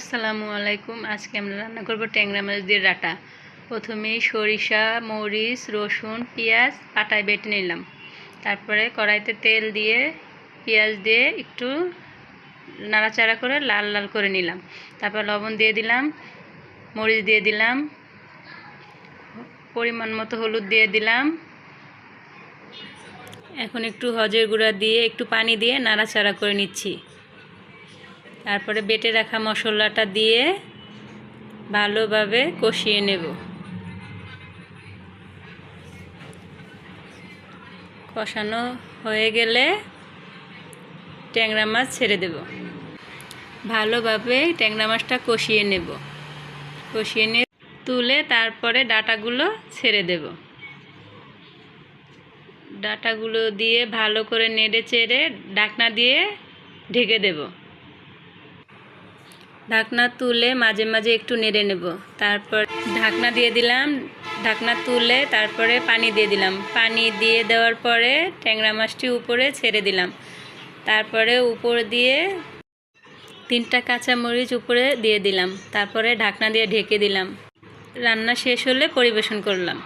আসসালামু আলাইকুম। আজকে আমরা রান্না করব ট্যাংরা মাছ দিয়ে ডাঁটা। প্রথমেই সরিষা, মরিচ, রসুন, পেঁয়াজ পাটায় বেটে নিলাম। তারপরে কড়াইতে তেল দিয়ে পেঁয়াজ দিয়ে একটু নাড়াচাড়া করে লাল লাল করে নিলাম। তারপর লবণ দিয়ে দিলাম, মরিচ দিয়ে দিলাম, পরিমাণ মতো হলুদ দিয়ে দিলাম। এখন একটু হজের গুঁড়া দিয়ে একটু পানি দিয়ে নাড়াচাড়া করে নিচ্ছি। তারপরে বেটে রাখা মশলাটা দিয়ে ভালোভাবে কষিয়ে নেব। কষানো হয়ে গেলে ট্যাংরা মাছ ছেড়ে দেব। ভালোভাবে ট্যাংরা মাছটা কষিয়ে নেব। কষিয়ে নিয়ে তুলে তারপরে ডাঁটাগুলো ছেড়ে দেব। ডাঁটাগুলো দিয়ে ভালো করে নেড়ে চেড়ে ঢাকনা দিয়ে ঢেকে দেব। ঢাকনা তুলে মাঝে মাঝে একটু নেড়ে নেব। তারপর ঢাকনা দিয়ে দিলাম। ঢাকনা তুলে তারপরে পানি দিয়ে দিলাম। পানি দিয়ে দেওয়ার পরে ট্যাংরা মাছটি উপরে ছেড়ে দিলাম। তারপরে উপর দিয়ে 3টা কাঁচামরিচ উপরে দিয়ে দিলাম। তারপরে ঢাকনা দিয়ে ঢেকে দিলাম। রান্না শেষ হলে পরিবেশন করলাম।